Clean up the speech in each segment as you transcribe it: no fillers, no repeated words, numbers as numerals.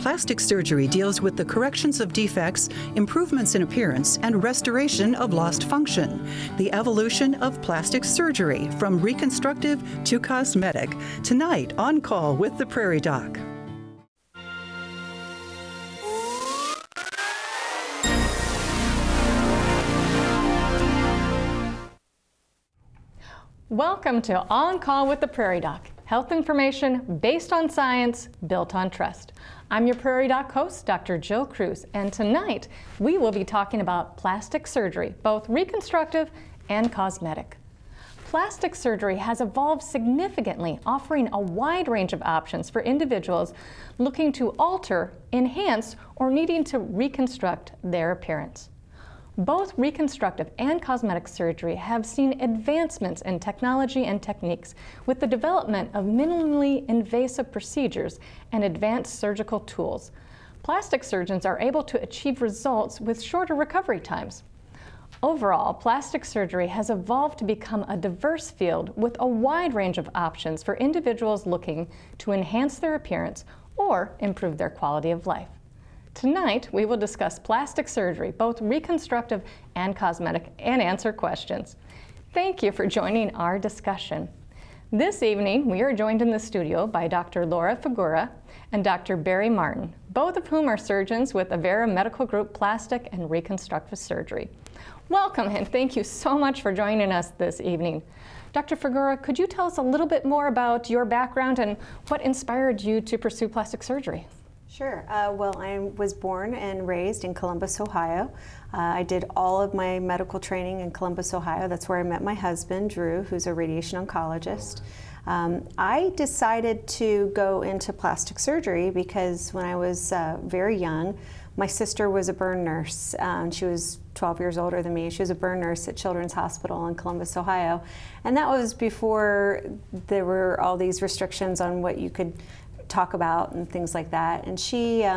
Plastic surgery deals with the corrections of defects, improvements in appearance, and restoration of lost function. The evolution of plastic surgery from reconstructive to cosmetic. Tonight on Call with the Prairie Doc. Welcome to On Call with the Prairie Doc. Health information based on science, built on trust. I'm your Prairie Doc host, Dr. Jill Kruse, and tonight we will be talking about plastic surgery, both reconstructive and cosmetic. Plastic surgery has evolved significantly, offering a wide range of options for individuals looking to alter, enhance, or needing to reconstruct their appearance. Both reconstructive and cosmetic surgery have seen advancements in technology and techniques with the development of minimally invasive procedures and advanced surgical tools. Plastic surgeons are able to achieve results with shorter recovery times. Overall, plastic surgery has evolved to become a diverse field with a wide range of options for individuals looking to enhance their appearance or improve their quality of life. Tonight, we will discuss plastic surgery, both reconstructive and cosmetic, and answer questions. Thank you for joining our discussion. This evening, we are joined in the studio by Dr. Laura Figura and Dr. Barry Martin, both of whom are surgeons with Avera Medical Group Plastic and Reconstructive Surgery. Welcome, and thank you so much for joining us this evening. Dr. Figura, could you tell us a little bit more about your background and what inspired you to pursue plastic surgery? Sure. Well, I was born and raised in Columbus, Ohio. I did all of my medical training in Columbus, Ohio. That's where I met my husband, Drew, who's a radiation oncologist. I decided to go into plastic surgery because when I was very young, my sister was a burn nurse. She was 12 years older than me. She was a burn nurse at Children's Hospital in Columbus, Ohio. And that was before there were all these restrictions on what you could talk about and things like that. And she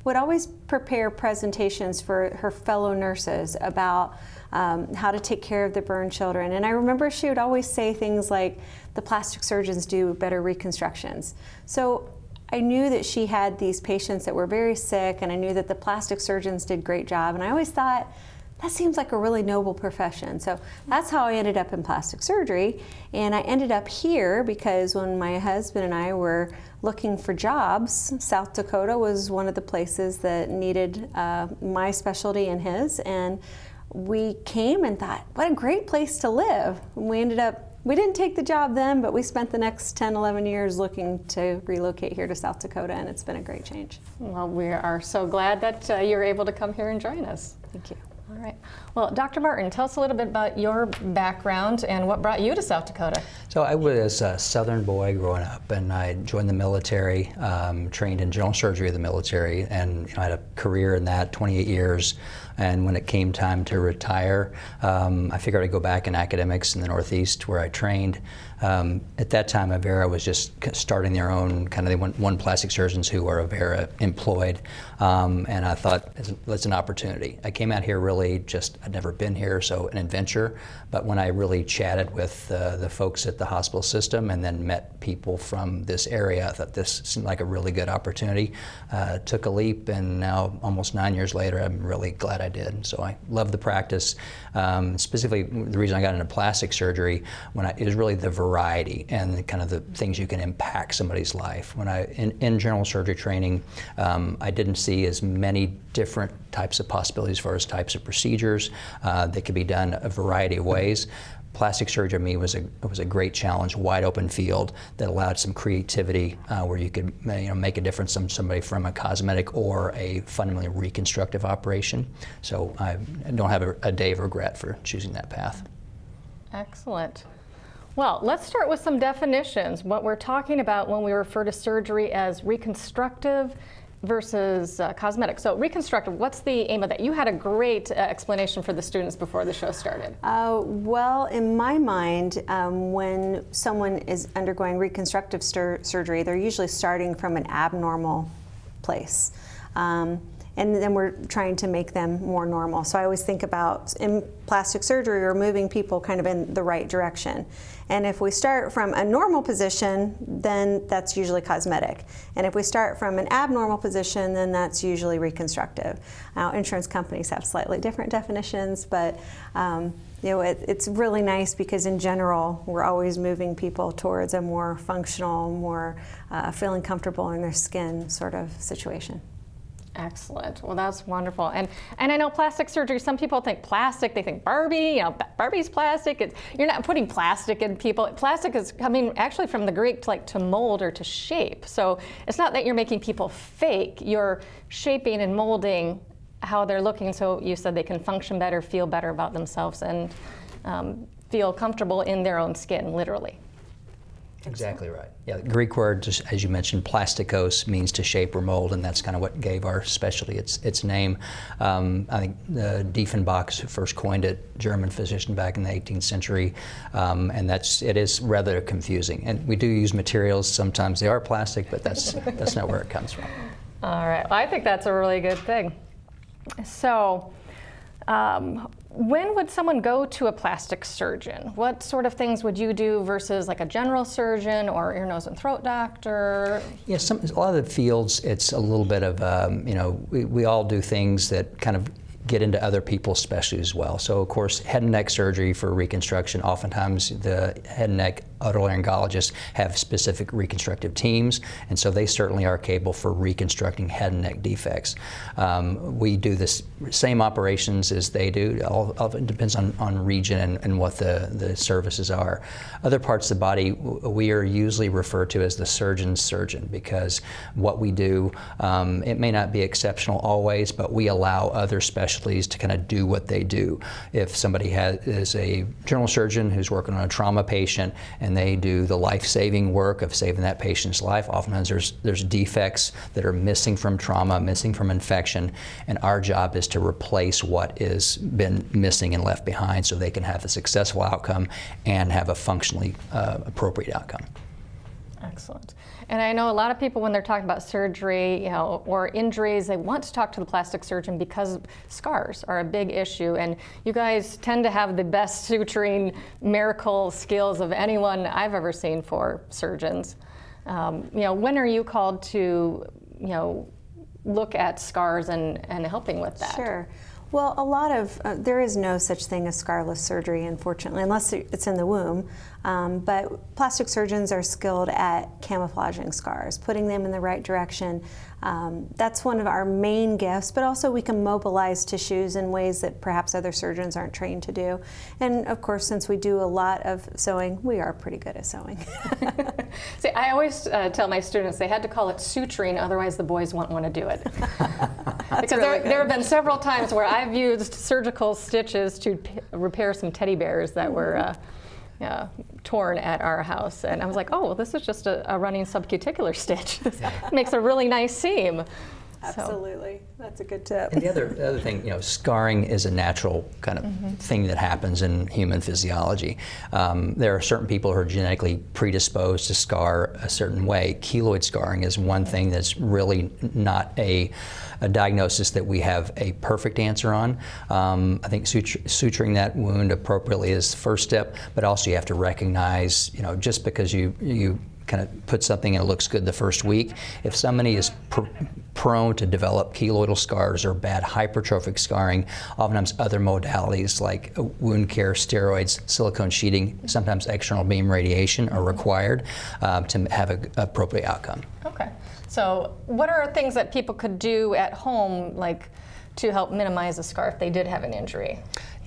would always prepare presentations for her fellow nurses about how to take care of the burn children. And I remember she would always say things like, the plastic surgeons do better reconstructions. So I knew that she had these patients that were very sick, and I knew that the plastic surgeons did a great job. And I always thought, that seems like a really noble profession. So that's how I ended up in plastic surgery. And I ended up here because when my husband and I were looking for jobs, South Dakota was one of the places that needed my specialty and his. And we came and thought, what a great place to live. And we didn't take the job then, but we spent the next 10, 11 years looking to relocate here to South Dakota, and it's been a great change. Well, we are so glad that you're able to come here and join us. Thank you. All right. Well, Dr. Martin, tell us a little bit about your background and what brought you to South Dakota. So I was a Southern boy growing up, and I joined the military, trained in general surgery of the military, and I had a career in that, 28 years. And when it came time to retire, I figured I'd go back in academics in the Northeast where I trained. At that time, Avera was just starting their own, they went one plastic surgeons who were Avera employed, and I thought, it's an opportunity. I came out here really I'd never been here, so an adventure, but when I really chatted with the folks at the hospital system and then met people from this area, I thought this seemed like a really good opportunity. Took a leap, and now almost 9 years later, I'm really glad I did. So I love the practice. Specifically, the reason I got into plastic surgery it was really the variety and the things you can impact somebody's life. When in general surgery training, I didn't see as many different types of possibilities as far as types of procedures that could be done a variety of ways. Plastic surgery to me was a great challenge, wide open field that allowed some creativity where you could make a difference from somebody from a cosmetic or a fundamentally reconstructive operation. So I don't have a day of regret for choosing that path. Excellent. Well, let's start with some definitions. What we're talking about when we refer to surgery as reconstructive versus cosmetic. So reconstructive, what's the aim of that? You had a great explanation for the students before the show started. Well, in my mind, when someone is undergoing reconstructive surgery, they're usually starting from an abnormal place. and then we're trying to make them more normal. So I always think about, in plastic surgery, we're moving people kind of in the right direction. And if we start from a normal position, then that's usually cosmetic. And if we start from an abnormal position, then that's usually reconstructive. Now, insurance companies have slightly different definitions, but it's really nice because in general, we're always moving people towards a more functional, more feeling comfortable in their skin sort of situation. Excellent. Well, that's wonderful. And I know plastic surgery, some people think plastic, they think Barbie, Barbie's plastic. You're not putting plastic in people. Plastic is coming actually from the Greek to mold or to shape. So it's not that you're making people fake, you're shaping and molding how they're looking, so you said they can function better, feel better about themselves, and feel comfortable in their own skin, literally. Exactly right. Yeah, the Greek word, just as you mentioned, plastikos, means to shape or mold, and that's kind of what gave our specialty its name. I think Diefenbach first coined it, German physician back in the 18th century, and it is rather confusing. And we do use materials, sometimes they are plastic, but that's not where it comes from. All right, well, I think that's a really good thing. So, when would someone go to a plastic surgeon? What sort of things would you do versus like a general surgeon or ear, nose, and throat doctor? Yeah, a lot of the fields, it's a little bit of, we all do things that kind of get into other people's specialties as well. So of course, head and neck surgery for reconstruction, oftentimes the head and neck otolaryngologists have specific reconstructive teams, and so they certainly are capable for reconstructing head and neck defects. We do the same operations as they do. All of it depends on region and what the services are. Other parts of the body, we are usually referred to as the surgeon's surgeon, because what we do, it may not be exceptional always, but we allow other specialties to kind of do what they do. If somebody is a general surgeon who's working on a trauma patient and they do the life-saving work of saving that patient's life, oftentimes there's defects that are missing from trauma, missing from infection, and our job is to replace what has been missing and left behind so they can have a successful outcome and have a functionally appropriate outcome. Excellent. And I know a lot of people, when they're talking about surgery, or injuries, they want to talk to the plastic surgeon because scars are a big issue. And you guys tend to have the best suturing miracle skills of anyone I've ever seen for surgeons. When are you called to, look at scars and helping with that? Sure. Well, a lot of, there is no such thing as scarless surgery, unfortunately, unless it's in the womb. But plastic surgeons are skilled at camouflaging scars, putting them in the right direction. That's one of our main gifts, but also we can mobilize tissues in ways that perhaps other surgeons aren't trained to do. And of course, since we do a lot of sewing, we are pretty good at sewing. See, I always tell my students they had to call it suturing, otherwise the boys won't want to do it. Because really there have been several times where I've used surgical stitches to repair some teddy bears that were torn at our house, and I was like, oh, well, this is just a running subcuticular stitch. This makes a really nice seam. Absolutely. That's a good tip. And the other thing, scarring is a natural kind of thing that happens in human physiology. There are certain people who are genetically predisposed to scar a certain way. Keloid scarring is one thing that's really not a diagnosis that we have a perfect answer on. I think suturing that wound appropriately is the first step, but also you have to recognize, just because you kind of put something and it looks good the first week, if somebody is prone to develop keloidal scars or bad hypertrophic scarring, oftentimes other modalities like wound care, steroids, silicone sheeting, sometimes external beam radiation are required to have an appropriate outcome. Okay. So what are things that people could do at home, like to help minimize a scar if they did have an injury?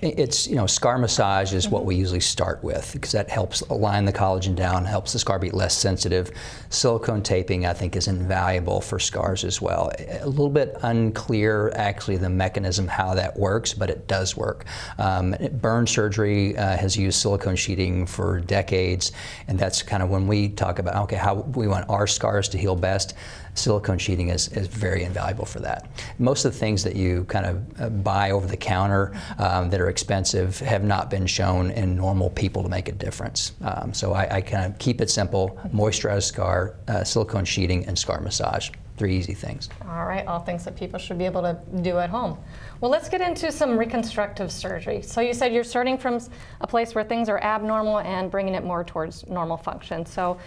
It's, scar massage is what we usually start with, because that helps align the collagen down, helps the scar be less sensitive. Silicone taping, I think, is invaluable for scars as well. A little bit unclear, actually, the mechanism how that works, but it does work. Burn surgery has used silicone sheeting for decades, and that's kind of when we talk about, okay, how we want our scars to heal best. Silicone sheeting is very invaluable for that. Most of the things that you kind of buy over the counter that are expensive have not been shown in normal people to make a difference. So I kind of keep it simple: moisturized scar, silicone sheeting, and scar massage. 3 easy things. All right, all things that people should be able to do at home. Well, let's get into some reconstructive surgery. So you said you're starting from a place where things are abnormal and bringing it more towards normal function. So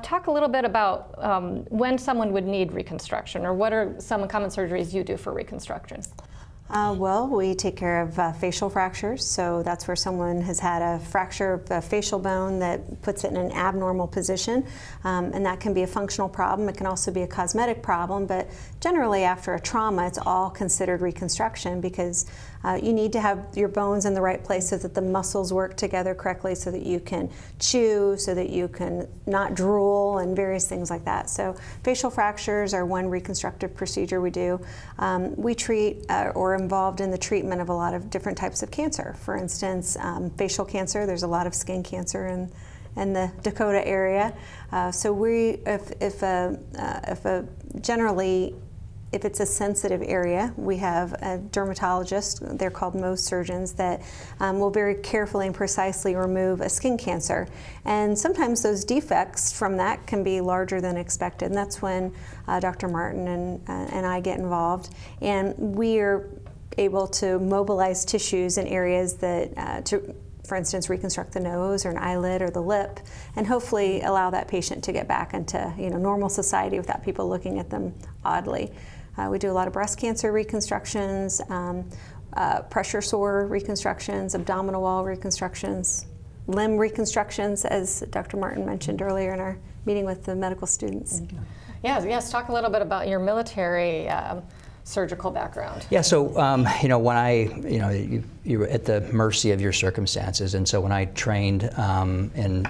talk a little bit about when someone would need reconstruction, or what are some common surgeries you do for reconstruction? Well, we take care of facial fractures, so that's where someone has had a fracture of the facial bone that puts it in an abnormal position, and that can be a functional problem. It can also be a cosmetic problem, but generally after a trauma, it's all considered reconstruction because you need to have your bones in the right place so that the muscles work together correctly, so that you can chew, so that you can not drool, and various things like that. So facial fractures are one reconstructive procedure we do. We treat or involved in the treatment of a lot of different types of cancer. For instance, facial cancer, there's a lot of skin cancer in the Dakota area. So if it's a sensitive area, we have a dermatologist, they're called Mohs surgeons, that will very carefully and precisely remove a skin cancer. And sometimes those defects from that can be larger than expected, and that's when Dr. Martin and I get involved. And we are able to mobilize tissues in areas that, for instance, reconstruct the nose or an eyelid or the lip, and hopefully allow that patient to get back into normal society without people looking at them oddly. We do a lot of breast cancer reconstructions, pressure sore reconstructions, abdominal wall reconstructions, limb reconstructions, as Dr. Martin mentioned earlier in our meeting with the medical students. Yes, talk a little bit about your military surgical background. Yeah, so when you're at the mercy of your circumstances, and so when I trained in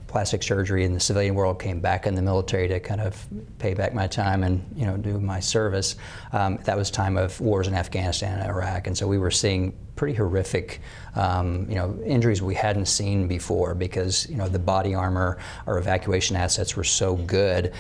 plastic surgery in the civilian world, came back in the military to kind of pay back my time and do my service. That was time of wars in Afghanistan and Iraq, and so we were seeing pretty horrific injuries we hadn't seen before because the body armor, our evacuation assets were so good.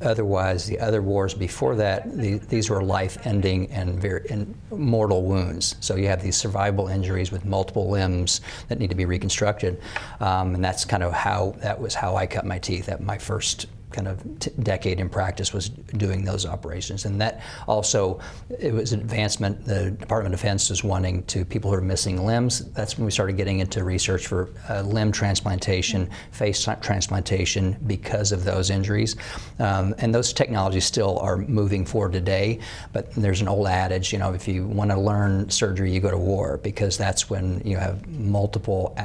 Otherwise, the other wars before that, these were life-ending and mortal wounds. So you have these survivable injuries with multiple limbs that need to be reconstructed, and that's kind of how I cut my teeth. At my first kind of decade in practice was doing those operations, and that also, it was an advancement. The Department of Defense was wanting to people who are missing limbs. That's when we started getting into research for limb transplantation, face transplantation because of those injuries, and those technologies still are moving forward today. But there's an old adage, if you want to learn surgery, you go to war, because that's when you have multiple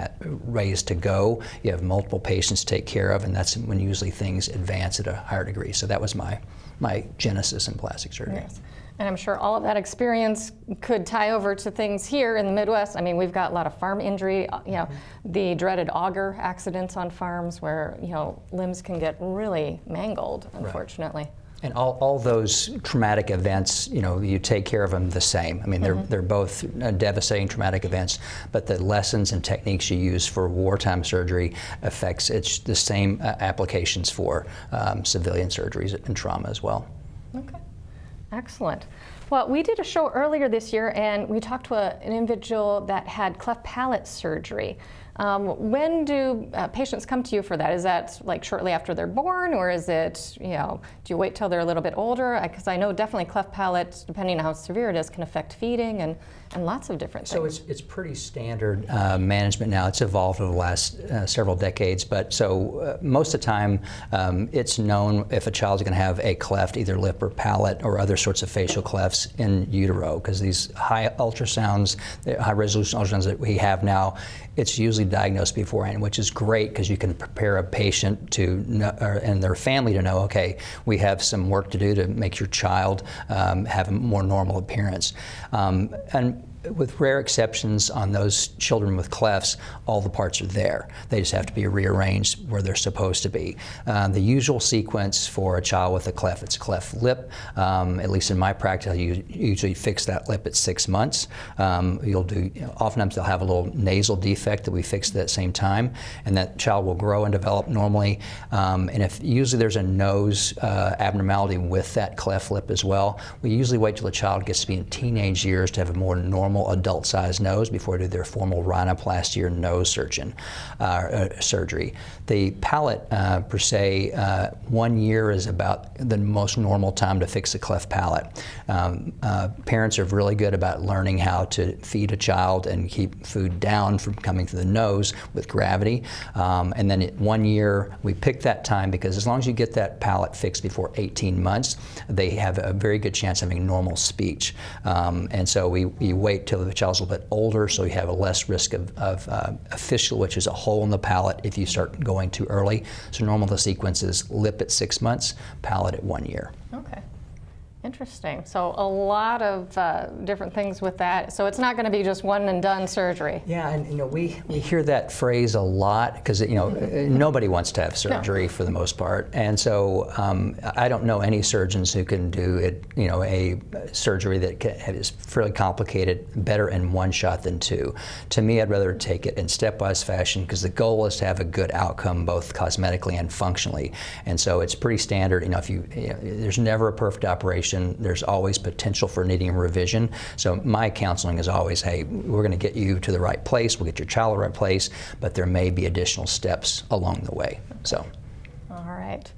ways to go, you have multiple patients to take care of, and that's when usually things advance at a higher degree. So that was my genesis in plastic surgery. Yes. And I'm sure all of that experience could tie over to things here in the Midwest. I mean, we've got a lot of farm injury, the dreaded auger accidents on farms where, limbs can get really mangled, unfortunately. Right. And all those traumatic events, you take care of them the same. I mean, they're both devastating traumatic events, but the lessons and techniques you use for wartime surgery it's the same applications for civilian surgeries and trauma as well. Okay, excellent. Well, we did a show earlier this year, and we talked to an individual that had cleft palate surgery. When do patients come to you for that? Is that like shortly after they're born, or is it, do you wait till they're a little bit older? Because I know definitely cleft palate, depending on how severe it is, can affect feeding and lots of different things. So it's pretty standard management now. It's evolved over the last several decades, but so most of the time it's known if a child's going to have a cleft, either lip or palate or other sorts of facial clefts in utero, because these high ultrasounds, the high resolution ultrasounds that we have now, it's usually diagnosed beforehand, which is great because you can prepare a patient to know, and their family to know, okay, we have some work to do to make your child have a more normal appearance. And with rare exceptions on those children with clefts, all the parts are there. They just have to be rearranged where they're supposed to be. The usual sequence for a child with a cleft, it's a cleft lip. At least in my practice, you usually fix that lip at 6 months. You'll do, oftentimes they'll have a little nasal defect that we fix at that same time, and that child will grow and develop normally. And if usually there's a nose abnormality with that cleft lip as well, we usually wait till the child gets to be in teenage years to have a more normal normal adult-sized nose before they do their formal rhinoplasty or nose surgery. The palate, per se, 1 year is about the most normal time to fix a cleft palate. Parents are really good about learning how to feed a child and keep food down from coming through the nose with gravity. And then at 1 year, we pick that time because as long as you get that palate fixed before 18 months, they have a very good chance of having normal speech. And so we wait till the child's a little bit older, so you have a less risk of a fistula, which is a hole in the palate if you start going too early. So normal the sequence is lip at 6 months, palate at 1 year. Okay. Interesting. So a lot of different things with that. So it's not going to be just one and done surgery. Yeah, and we hear that phrase a lot because nobody wants to have surgery for the most part, and so I don't know any surgeons who can do it. A surgery that is fairly complicated better in one shot than two. To me, I'd rather take it in stepwise fashion because the goal is to have a good outcome both cosmetically and functionally. And so it's pretty standard. There's never a perfect operation. There's always potential for needing a revision. So my counseling is always, hey, we're going to get you to the right place, we'll get your child to the right place, but there may be additional steps along the way. So. All right.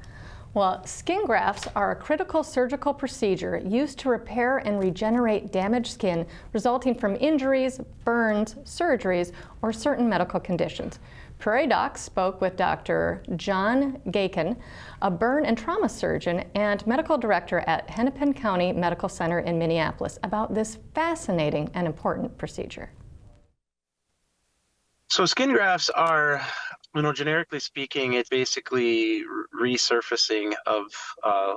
Well, skin grafts are a critical surgical procedure used to repair and regenerate damaged skin resulting from injuries, burns, surgeries, or certain medical conditions. Prairie Doc spoke with Dr. John Gaken, a burn and trauma surgeon and medical director at Hennepin County Medical Center in Minneapolis, about this fascinating and important procedure. So skin grafts are, generically speaking, it's basically resurfacing of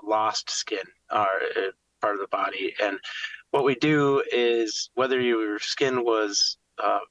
lost skin, part of the body. And what we do is, whether your skin was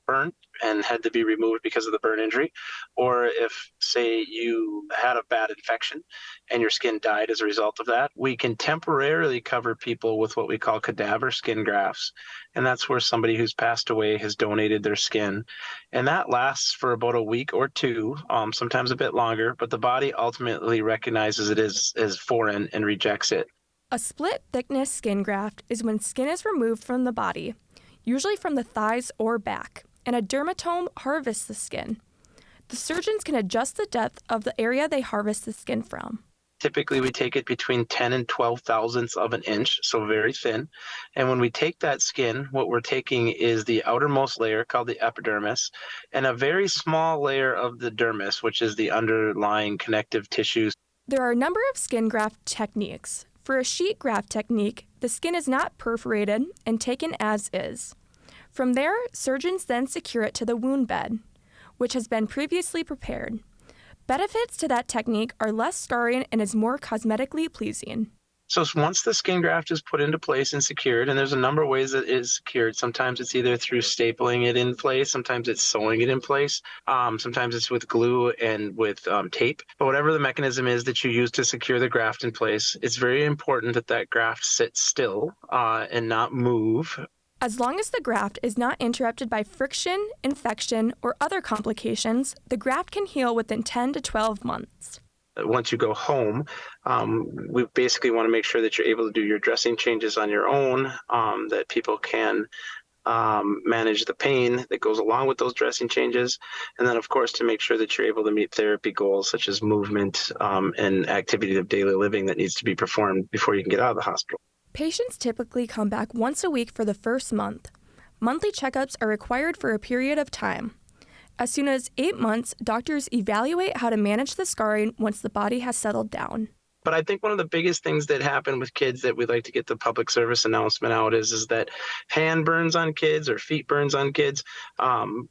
burnt and had to be removed because of the burn injury, or if, say, you had a bad infection and your skin died as a result of that, we can temporarily cover people with what we call cadaver skin grafts. And that's where somebody who's passed away has donated their skin. And that lasts for about a week or two, sometimes a bit longer, but the body ultimately recognizes it as foreign and rejects it. A split-thickness skin graft is when skin is removed from the body, usually from the thighs or back, and a dermatome harvests the skin. The surgeons can adjust the depth of the area they harvest the skin from. Typically, we take it between 10 and 12 thousandths of an inch, so very thin. And when we take that skin, what we're taking is the outermost layer, called the epidermis, and a very small layer of the dermis, which is the underlying connective tissues. There are a number of skin graft techniques. For a sheet graft technique, the skin is not perforated and taken as is. From there, surgeons then secure it to the wound bed, which has been previously prepared. Benefits to that technique are less scarring and is more cosmetically pleasing. So once the skin graft is put into place and secured, and there's a number of ways that it is secured. Sometimes it's either through stapling it in place, sometimes it's sewing it in place, sometimes it's with glue and with tape. But whatever the mechanism is that you use to secure the graft in place, it's very important that that graft sits still and not move. As long as the graft is not interrupted by friction, infection, or other complications, the graft can heal within 10 to 12 months. Once you go home, we basically want to make sure that you're able to do your dressing changes on your own, that people can manage the pain that goes along with those dressing changes, and then, of course, to make sure that you're able to meet therapy goals such as movement and activity of daily living that needs to be performed before you can get out of the hospital. Patients typically come back once a week for the first month. Monthly checkups are required for a period of time. As soon as 8 months, doctors evaluate how to manage the scarring once the body has settled down. But I think one of the biggest things that happen with kids that we'd like to get the public service announcement out is that hand burns on kids or feet burns on kids.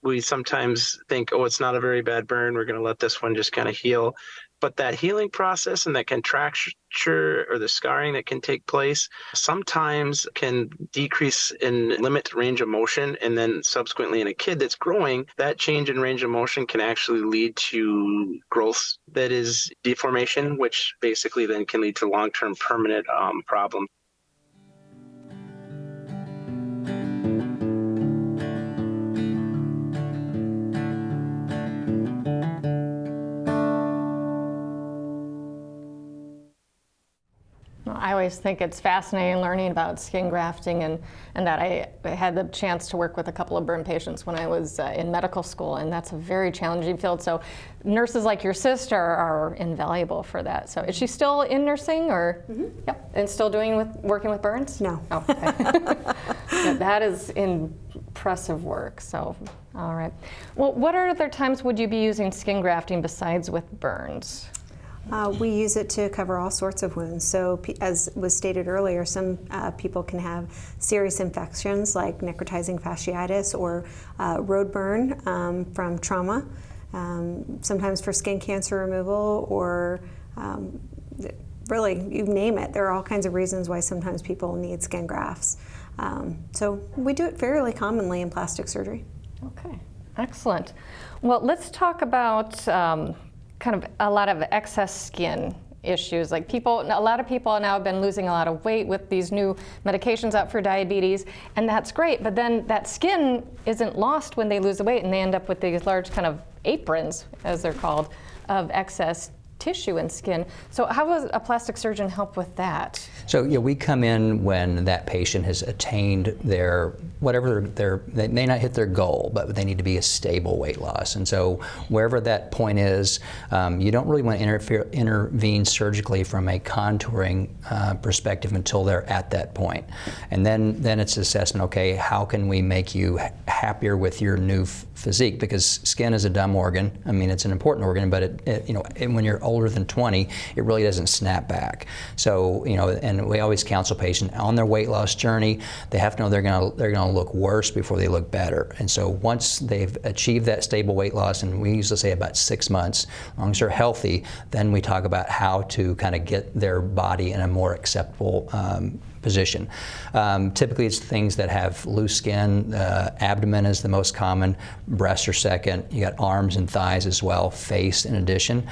We sometimes think, oh, it's not a very bad burn, we're going to let this one just kind of heal. But that healing process and that contracture or the scarring that can take place sometimes can decrease and limit range of motion. And then subsequently in a kid that's growing, that change in range of motion can actually lead to growth that is deformation, which basically then can lead to long-term permanent problems. I always think it's fascinating learning about skin grafting, and that I had the chance to work with a couple of burn patients when I was in medical school, and that's a very challenging field. So nurses like your sister are invaluable for that. So is she still in nursing, or? Mm-hmm. Yep, and still working with burns? No. Oh, okay. Yeah, that is impressive work. So, all right. Well, what other times would you be using skin grafting besides with burns? We use it to cover all sorts of wounds. So as was stated earlier, some people can have serious infections like necrotizing fasciitis or road burn from trauma, sometimes for skin cancer removal, or really, you name it. There are all kinds of reasons why sometimes people need skin grafts. So we do it fairly commonly in plastic surgery. Okay, excellent. Well, let's talk about kind of a lot of excess skin issues. Like a lot of people now have been losing a lot of weight with these new medications out for diabetes, and that's great, but then that skin isn't lost when they lose the weight, and they end up with these large kind of aprons, as they're called, of excess tissue and skin. So how does a plastic surgeon help with that? So we come in when that patient has attained they may not hit their goal, but they need to be a stable weight loss. And so wherever that point is, you don't really want to intervene surgically from a contouring perspective until they're at that point. And then it's assessment, okay, how can we make you happier with your new physique? Because skin is a dumb organ. I mean, it's an important organ, but when you're older than 20, it really doesn't snap back. So, and we always counsel patients on their weight loss journey, they have to know they're going to look worse before they look better. And so once they've achieved that stable weight loss, and we usually say about 6 months, as long as they're healthy, then we talk about how to kind of get their body in a more acceptable position. Typically it's things that have loose skin. Abdomen is the most common, breasts are second, you got arms and thighs as well, face in addition.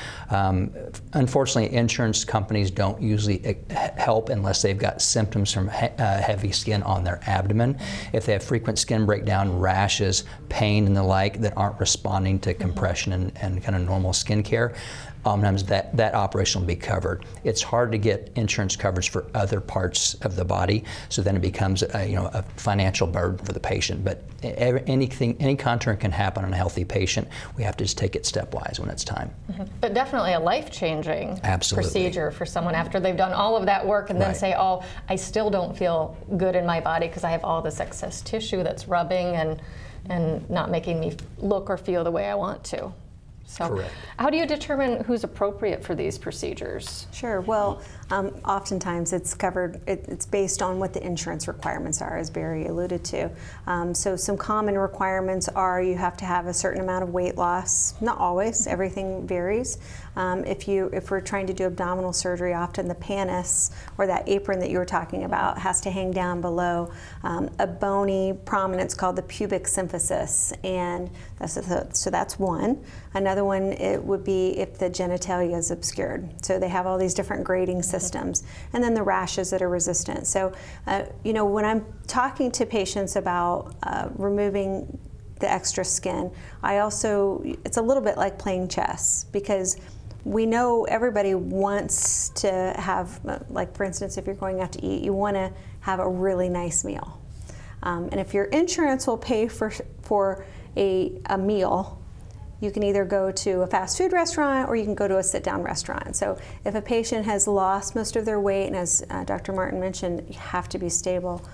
Unfortunately, insurance companies don't usually help unless they've got symptoms from heavy skin on their abdomen. If they have frequent skin breakdown, rashes, pain and the like that aren't responding to compression and kind of normal skin care, oftentimes that operation will be covered. It's hard to get insurance coverage for other parts of the body, so then it becomes a financial burden for the patient. But any contouring can happen on a healthy patient. We have to just take it stepwise when it's time. Mm-hmm. But definitely a life-changing procedure for someone after they've done all of that work and then say, oh, I still don't feel good in my body because I have all this excess tissue that's rubbing and not making me look or feel the way I want to. So correct. How do you determine who's appropriate for these procedures? Sure. Well, oftentimes it's covered, it's based on what the insurance requirements are, as Barry alluded to. So some common requirements are you have to have a certain amount of weight loss. Not always, everything varies. If we're trying to do abdominal surgery, often the pannus, or that apron that you were talking about, has to hang down below a bony prominence called the pubic symphysis, and so that's one. Another one, it would be if the genitalia is obscured. So they have all these different grading systems, and then the rashes that are resistant. So, when I'm talking to patients about removing the extra skin, it's a little bit like playing chess, because we know everybody wants to have, like for instance, if you're going out to eat, you want to have a really nice meal. And if your insurance will pay for a meal, you can either go to a fast food restaurant or you can go to a sit-down restaurant. So if a patient has lost most of their weight, and as Dr. Martin mentioned, you have to be stable,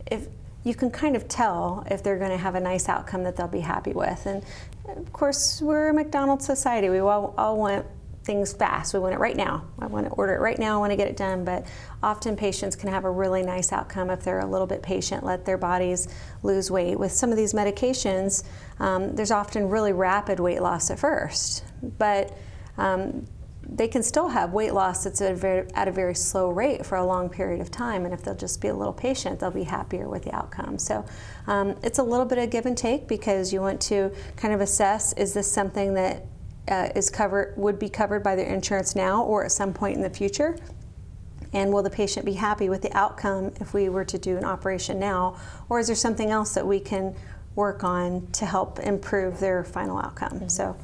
if you can kind of tell if they're going to have a nice outcome that they'll be happy with. And of course, we're a McDonald's society. We all want things fast. We want it right now. I want to order it right now. I want to get it done. But often patients can have a really nice outcome if they're a little bit patient, let their bodies lose weight. With some of these medications, there's often really rapid weight loss at first, but they can still have weight loss that's at a very slow rate for a long period of time, and if they'll just be a little patient, they'll be happier with the outcome. So it's a little bit of give and take, because you want to kind of assess, is this something that would be covered by their insurance now or at some point in the future? And will the patient be happy with the outcome if we were to do an operation now, or is there something else that we can work on to help improve their final outcome? Mm-hmm. So.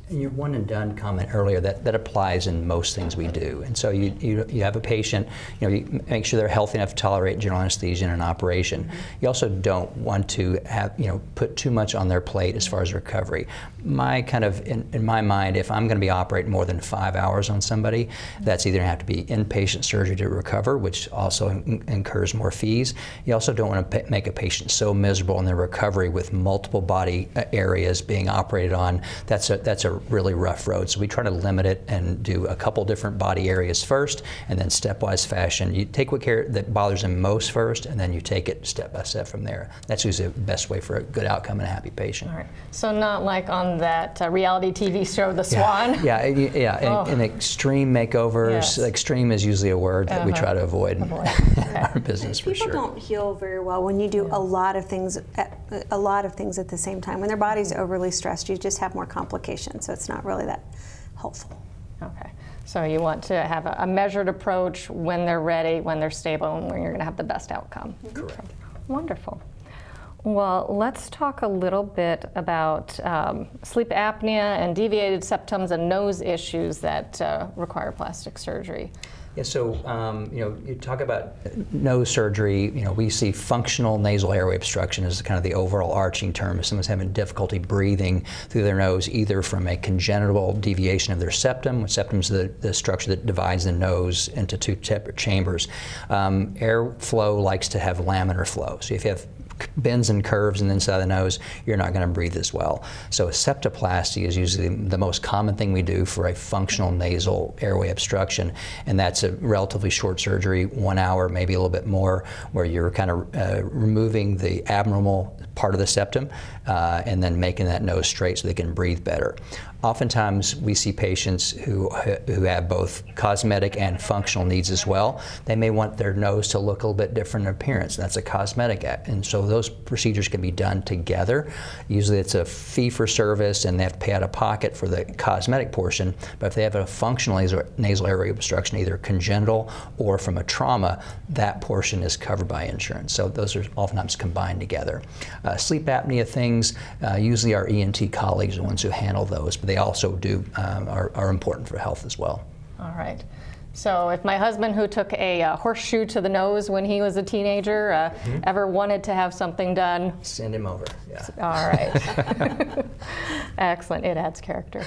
And your one and done comment earlier, that applies in most things we do. And so you have a patient, you make sure they're healthy enough to tolerate general anesthesia in an operation. Mm-hmm. You also don't want to have, put too much on their plate as far as recovery. My kind of, in my mind, if I'm going to be operating more than 5 hours on somebody, that's either going to have to be inpatient surgery to recover, which also incurs more fees. You also don't want to make a patient so miserable in their recovery with multiple body areas being operated on. That's a really rough road. So we try to limit it and do a couple different body areas first, and then stepwise fashion. You take what care that bothers them most first, and then you take it step by step from there. That's usually the best way for a good outcome and a happy patient. All right. So not like on that reality TV show, The Swan. Yeah. In extreme makeovers, Yes. Extreme is usually a word that we try to avoid in our business for sure. People don't heal very well when you do a lot of things at the same time. When their body's overly stressed, you just have more complications. So it's not really that helpful. Okay. So you want to have a measured approach when they're ready, when they're stable, and when you're going to have the best outcome. Correct. Wonderful. Well, let's talk a little bit about sleep apnea and deviated septums and nose issues that require plastic surgery. Yeah, so you talk about nose surgery. We see functional nasal airway obstruction as kind of the overall arching term. If someone's having difficulty breathing through their nose, either from a congenital deviation of their septum, which septum's the structure that divides the nose into two separate chambers. Airflow likes to have laminar flow. So if you have bends and curves in the inside of the nose, you're not going to breathe as well. So a septoplasty is usually the most common thing we do for a functional nasal airway obstruction, and that's a relatively short surgery, 1 hour, maybe a little bit more, where you're kind of removing the abnormal part of the septum and then making that nose straight so they can breathe better. Oftentimes we see patients who have both cosmetic and functional needs as well. They may want their nose to look a little bit different in appearance. That's a cosmetic act, and so those procedures can be done together. Usually it's a fee for service and they have to pay out of pocket for the cosmetic portion, but if they have a functional nasal airway obstruction, either congenital or from a trauma, that portion is covered by insurance. So those are oftentimes combined together. Sleep apnea things, usually our ENT colleagues are the ones who handle those, but they also are important for health as well. All right. So if my husband, who took a horseshoe to the nose when he was a teenager, ever wanted to have something done, send him over. Yeah. All right. Excellent. It adds character.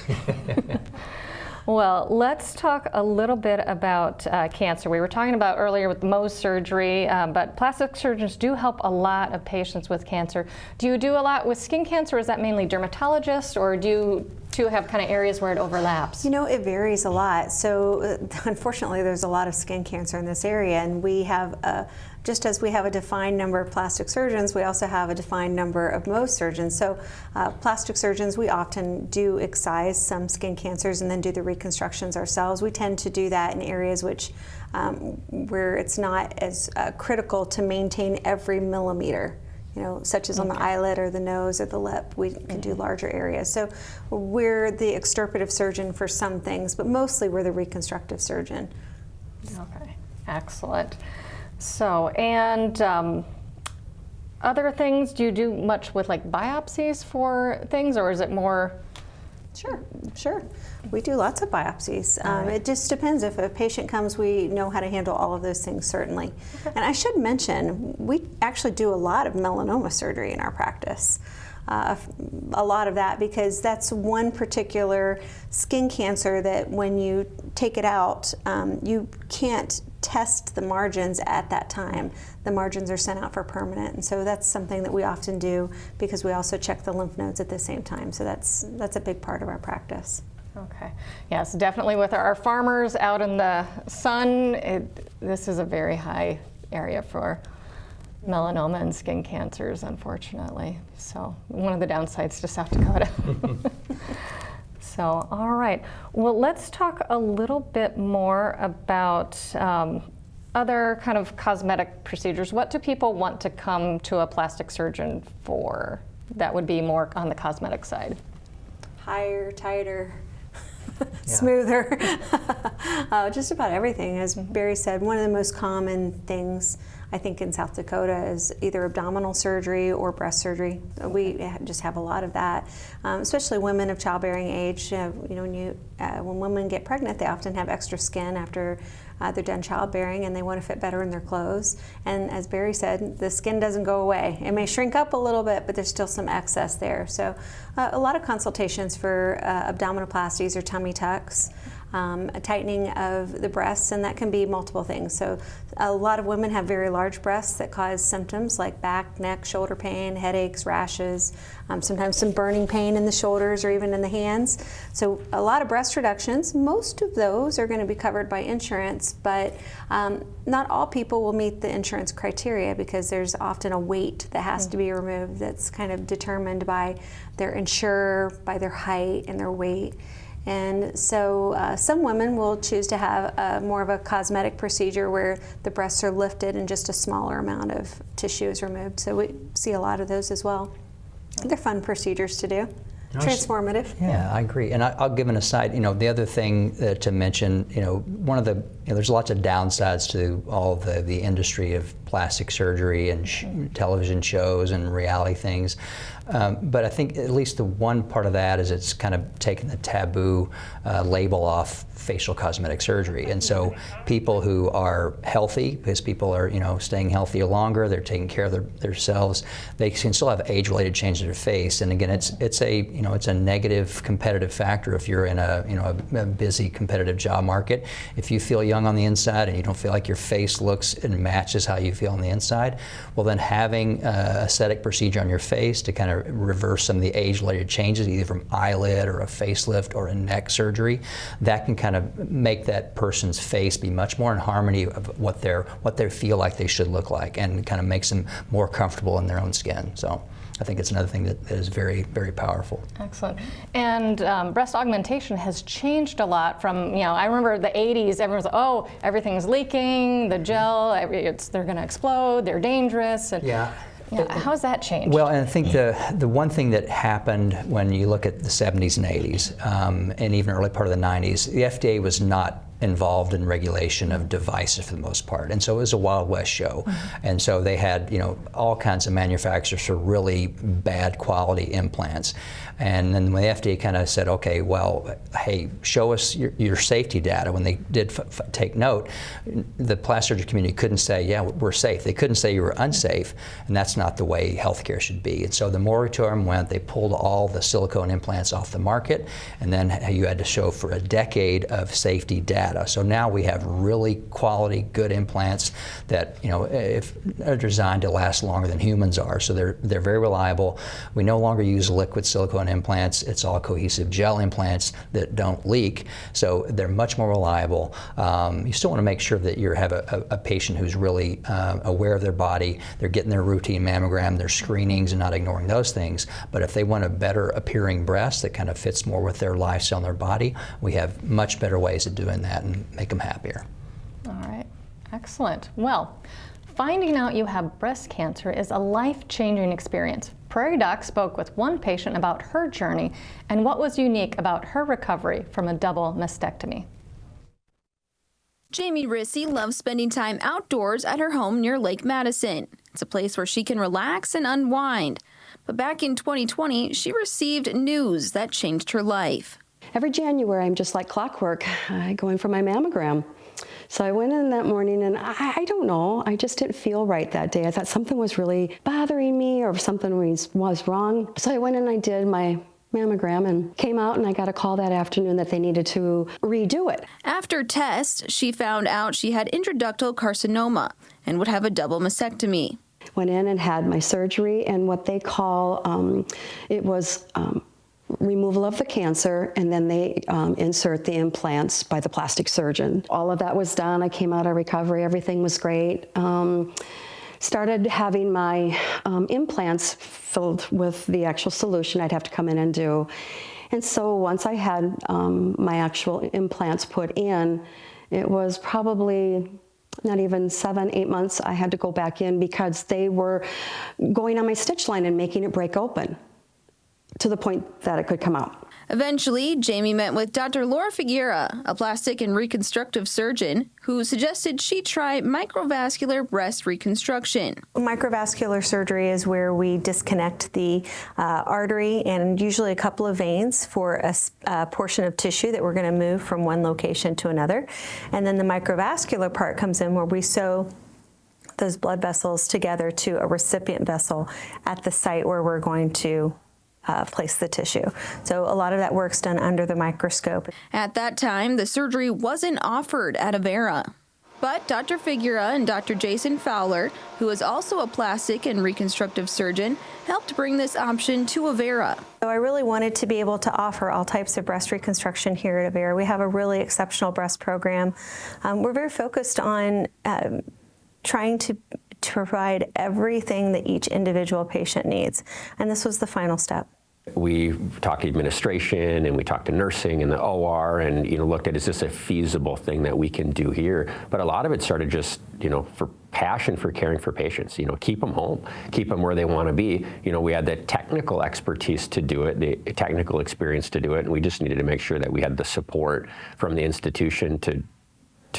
Well, let's talk a little bit about cancer. We were talking about earlier with Mohs surgery, but plastic surgeons do help a lot of patients with cancer. Do you do a lot with skin cancer? Is that mainly dermatologists, or do you two have kind of areas where it overlaps? It varies a lot. So unfortunately, there's a lot of skin cancer in this area, and we have just as we have a defined number of plastic surgeons, we also have a defined number of Mohs surgeons. So plastic surgeons, we often do excise some skin cancers and then do the reconstructions ourselves. We tend to do that in areas where it's not as critical to maintain every millimeter. Such as on the eyelid or the nose or the lip, we can do larger areas. So we're the extirpative surgeon for some things, but mostly we're the reconstructive surgeon. Okay, excellent. So, and other things, do you do much with like biopsies for things, or is it more? Sure. We do lots of biopsies. It just depends. If a patient comes, we know how to handle all of those things, certainly. Okay. And I should mention, we actually do a lot of melanoma surgery in our practice. A lot of that, because that's one particular skin cancer that when you take it out, you can't test the margins at that time. The margins are sent out for permanent, and so that's something that we often do because we also check the lymph nodes at the same time. So that's a big part of our practice. Okay. Yes, definitely with our farmers out in the sun, this is a very high area for melanoma and skin cancers, unfortunately. So one of the downsides to South Dakota. So, all right. Well, let's talk a little bit more about other kind of cosmetic procedures. What do people want to come to a plastic surgeon for? That would be more on the cosmetic side. Higher, tighter, smoother. Just about everything. As Barry said, one of the most common things I think in South Dakota is either abdominal surgery or breast surgery. We just have a lot of that, especially women of childbearing age. When women get pregnant, they often have extra skin after they're done childbearing, and they want to fit better in their clothes. And as Barry said, the skin doesn't go away. It may shrink up a little bit, but there's still some excess there. So a lot of consultations for abdominoplasties or tummy tucks. A tightening of the breasts, and that can be multiple things. So a lot of women have very large breasts that cause symptoms like back, neck, shoulder pain, headaches, rashes, sometimes some burning pain in the shoulders or even in the hands. So a lot of breast reductions. Most of those are going to be covered by insurance, but not all people will meet the insurance criteria because there's often a weight that has to be removed that's kind of determined by their insurer, by their height and their weight. And so some women will choose to have more of a cosmetic procedure where the breasts are lifted and just a smaller amount of tissue is removed. So we see a lot of those as well. They're fun procedures to do. Transformative. Yeah, I agree. And I'll give an aside. The other thing to mention, one of the there's lots of downsides to all the industry of plastic surgery and television shows and reality things. But I think at least the one part of that is it's kind of taken the taboo label off facial cosmetic surgery. And so people who are healthy, because people are staying healthier longer, they're taking care of themselves, they can still have age-related changes in their face. And again, it's a negative competitive factor if you're in a busy competitive job market. If you feel young on the inside and you don't feel like your face looks and matches how you feel on the inside, well then having a aesthetic procedure on your face to kind of reverse some of the age-related changes, either from eyelid or a facelift or a neck surgery, that can kind of make that person's face be much more in harmony of what they feel like they should look like, and kind of makes them more comfortable in their own skin. So I think it's another thing that is very, very powerful. Excellent. And breast augmentation has changed a lot from, I remember the 80s, everyone's like, oh, everything's leaking, the gel, they're going to explode, they're dangerous. And yeah. How's that changed? Well, and I think the one thing that happened when you look at the 70s and 80s, and even early part of the 90s, the FDA was not involved in regulation of devices for the most part, and so it was a Wild West show. And so they had all kinds of manufacturers for really bad quality implants. And then when the FDA kind of said, okay, well, hey, show us your safety data, when they did take note, the plastic surgery community couldn't say, yeah, we're safe. They couldn't say you were unsafe, and that's not the way healthcare should be. And so the moratorium went, they pulled all the silicone implants off the market, and then you had to show for a decade of safety data. So now we have really quality, good implants that if are designed to last longer than humans are. So they're very reliable. We no longer use liquid silicone implants. It's all cohesive gel implants that don't leak. So they're much more reliable. You still want to make sure that you have a patient who's really aware of their body. They're getting their routine mammogram, their screenings, and not ignoring those things. But if they want a better appearing breast that kind of fits more with their lifestyle and their body, we have much better ways of doing that and make them happier. All right, excellent. Well, finding out you have breast cancer is a life-changing experience. Prairie Doc spoke with one patient about her journey and what was unique about her recovery from a double mastectomy. Jamie Rissy loves spending time outdoors at her home near Lake Madison. It's a place where she can relax and unwind. But back in 2020, she received news that changed her life. Every January, I'm just like clockwork. I go in for my mammogram. So I went in that morning, and I don't know, I just didn't feel right that day. I thought something was really bothering me or something was wrong. So I went in and I did my mammogram and came out, and I got a call that afternoon that they needed to redo it. After tests, she found out she had intraductal carcinoma and would have a double mastectomy. Went in and had my surgery, and what they call, it was removal of the cancer, and then they insert the implants by the plastic surgeon. All of that was done. I came out of recovery. Everything was great. Started having my implants filled with the actual solution I'd have to come in and do. And so once I had my actual implants put in, it was probably not even 7-8 months I had to go back in because they were going on my stitch line and making it break open to the point that it could come out. Eventually, Jamie met with Dr. Laura Figura, a plastic and reconstructive surgeon, who suggested she try microvascular breast reconstruction. Microvascular surgery is where we disconnect the artery and usually a couple of veins for a portion of tissue that we're going to move from one location to another. And then the microvascular part comes in where we sew those blood vessels together to a recipient vessel at the site where we're going to place the tissue. So a lot of that work's done under the microscope. At that time, the surgery wasn't offered at Avera. But Dr. Figura and Dr. Jason Fowler, who is also a plastic and reconstructive surgeon, helped bring this option to Avera. So I really wanted to be able to offer all types of breast reconstruction here at Avera. We have a really exceptional breast program. We're very focused on trying to provide everything that each individual patient needs. And this was the final step. We talked to administration and we talked to nursing and the OR and looked at, is this a feasible thing that we can do here? But a lot of it started just for passion for caring for patients, keep them home, keep them where they want to be. We had the technical expertise to do it, the technical experience to do it, and we just needed to make sure that we had the support from the institution to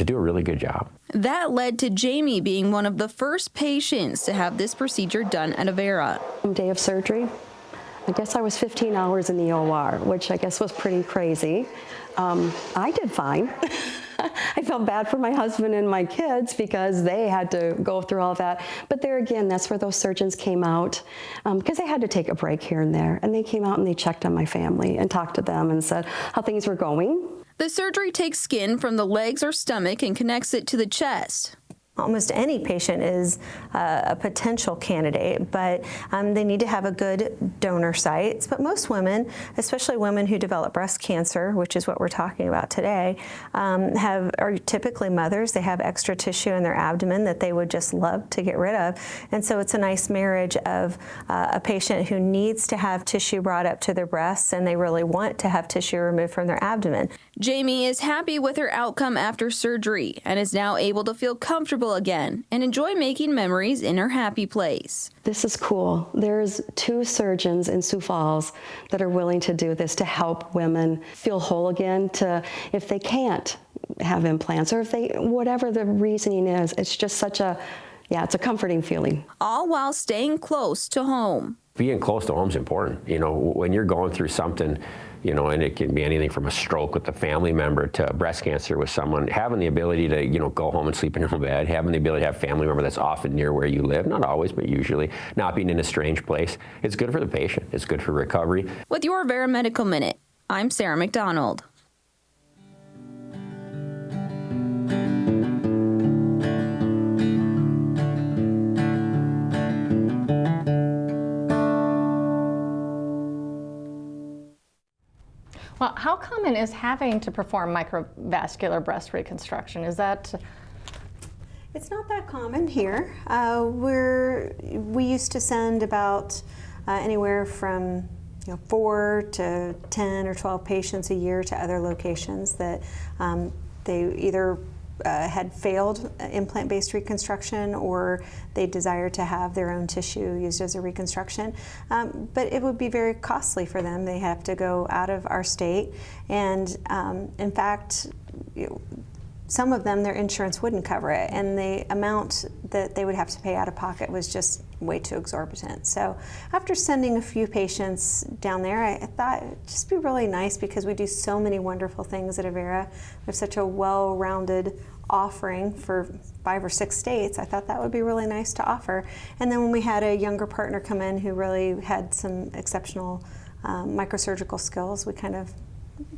do a really good job. That led to Jamie being one of the first patients to have this procedure done at Avera. Day of surgery, I guess I was 15 hours in the OR, which I guess was pretty crazy. I did fine. I felt bad for my husband and my kids because they had to go through all that. But there again, that's where those surgeons came out because they had to take a break here and there. And they came out and they checked on my family and talked to them and said how things were going. The surgery takes skin from the legs or stomach and connects it to the chest. Almost any patient is a potential candidate, but they need to have a good donor site. But most women, especially women who develop breast cancer, which is what we're talking about today, are typically mothers. They have extra tissue in their abdomen that they would just love to get rid of. And so it's a nice marriage of a patient who needs to have tissue brought up to their breasts and they really want to have tissue removed from their abdomen. Jamie is happy with her outcome after surgery and is now able to feel comfortable again and enjoy making memories in her happy place. This is cool. There's 2 surgeons in Sioux Falls that are willing to do this to help women feel whole again, if they can't have implants or if whatever the reasoning is, it's just it's a comforting feeling. All while staying close to home. Being close to home is important. When you're going through something, and it can be anything from a stroke with a family member to breast cancer with someone, having the ability to, go home and sleep in your own bed, having the ability to have a family member that's often near where you live, not always, but usually, not being in a strange place, it's good for the patient. It's good for recovery. With your Avera Medical Minute, I'm Sarah McDonald. Well, how common is having to perform microvascular breast reconstruction? Is that? It's not that common here. We used to send about anywhere from 4 to 10 or 12 patients a year to other locations that they either had failed implant-based reconstruction or they desired to have their own tissue used as a reconstruction. But it would be very costly for them. They have to go out of our state. And in fact, some of them, their insurance wouldn't cover it. And the amount that they would have to pay out of pocket was just way too exorbitant. So after sending a few patients down there, I thought it'd just be really nice because we do so many wonderful things at Avera. We have such a well-rounded offering for 5 or 6 states. I thought that would be really nice to offer. And then when we had a younger partner come in who really had some exceptional microsurgical skills, we kind of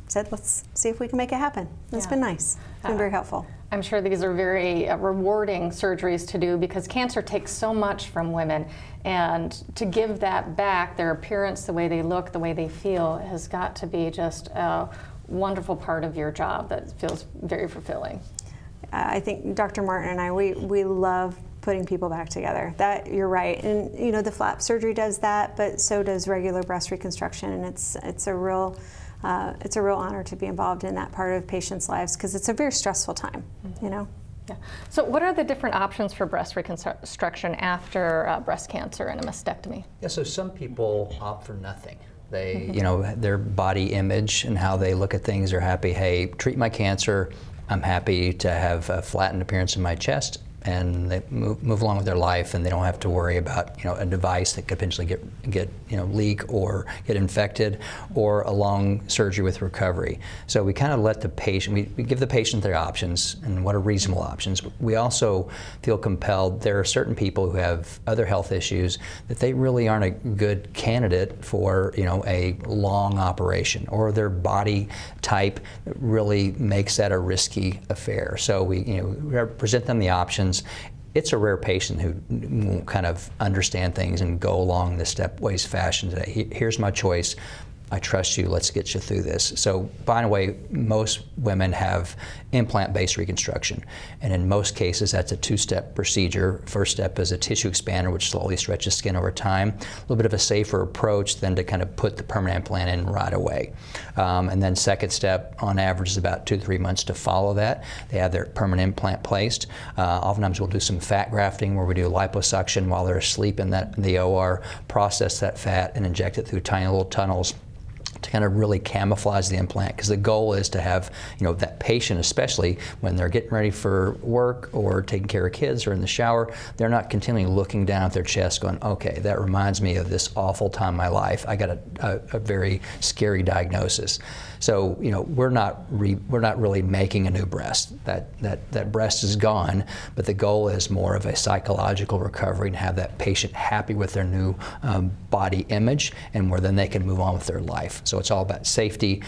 said, let's see if we can make it happen. It's been nice. It's been very helpful. I'm sure these are very rewarding surgeries to do because cancer takes so much from women, and to give that back, their appearance, the way they look, the way they feel, has got to be just a wonderful part of your job that feels very fulfilling. I think Dr. Martin and I, we love putting people back together. That, you're right, and the flap surgery does that, but so does regular breast reconstruction, and it's a real honor to be involved in that part of patients' lives because it's a very stressful time, Yeah. So what are the different options for breast reconstruction after breast cancer and a mastectomy? Yeah, so some people opt for nothing. They, you know, their body image and how they look at things are happy. Hey, treat my cancer. I'm happy to have a flattened appearance in my chest, and they move along with their life, and they don't have to worry about, you know, a device that could potentially get you know, leak or get infected, or a long surgery with recovery. So we kind of let the patient, we give the patient their options and what are reasonable options. We also feel compelled, there are certain people who have other health issues that they really aren't a good candidate for, you know, a long operation, or their body type really makes that a risky affair. So we, you know, present them the options. It's a rare patient who won't kind of understand things and go along the stepwise fashion today. Here's my choice. I trust you, let's get you through this. So, by the way, most women have implant-based reconstruction, and in most cases that's a two-step procedure. First step is a tissue expander, which slowly stretches skin over time. A little bit of a safer approach than to kind of put the permanent implant in right away. And then second step, on average, is about 2 to 3 months to follow that. They have their permanent implant placed. Oftentimes we'll do some fat grafting where we do liposuction while they're asleep in the OR, process that fat and inject it through tiny little tunnels to kind of really camouflage the implant, because the goal is to have, you know, that patient, especially when they're getting ready for work or taking care of kids or in the shower, they're not continually looking down at their chest going, okay, that reminds me of this awful time in my life. I got a very scary diagnosis. So, you know, we're not really making a new breast. That breast is gone, but the goal is more of a psychological recovery and have that patient happy with their new body image, and where then they can move on with their life. So it's all about safety,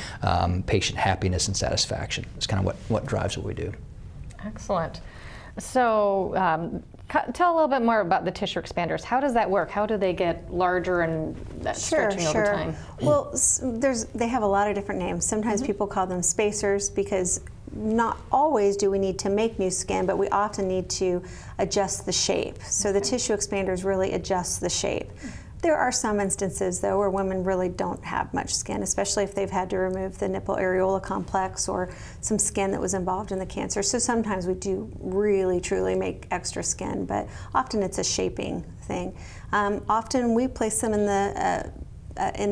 patient happiness, and satisfaction. It's kind of what drives what we do. Excellent. So tell a little bit more about the tissue expanders. How does that work? How do they get larger and stretching over time? Well, they have a lot of different names. Sometimes people call them spacers, because not always do we need to make new skin, but we often need to adjust the shape. So the tissue expanders really adjust the shape. There are some instances, though, where women really don't have much skin, especially if they've had to remove the nipple areola complex or some skin that was involved in the cancer. So sometimes we do really, truly make extra skin, but often it's a shaping thing. Often we place them in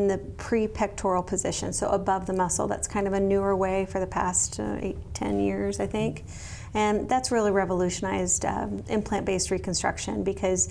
the pre-pectoral position, so above the muscle. That's kind of a newer way for the past 8-10 years, I think. And that's really revolutionized implant-based reconstruction, because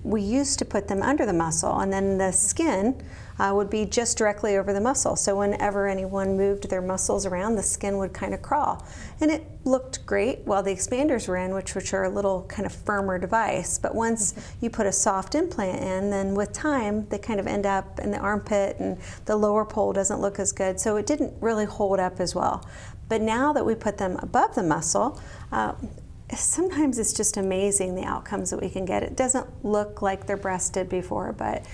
we used to put them under the muscle, and then the skin would be just directly over the muscle. So whenever anyone moved their muscles around, the skin would kind of crawl. And it looked great while the expanders were in, which are a little kind of firmer device. But once you put a soft implant in, then with time, they kind of end up in the armpit, and the lower pole doesn't look as good. So it didn't really hold up as well. But now that we put them above the muscle, sometimes it's just amazing the outcomes that we can get. It doesn't look like their breast did before, but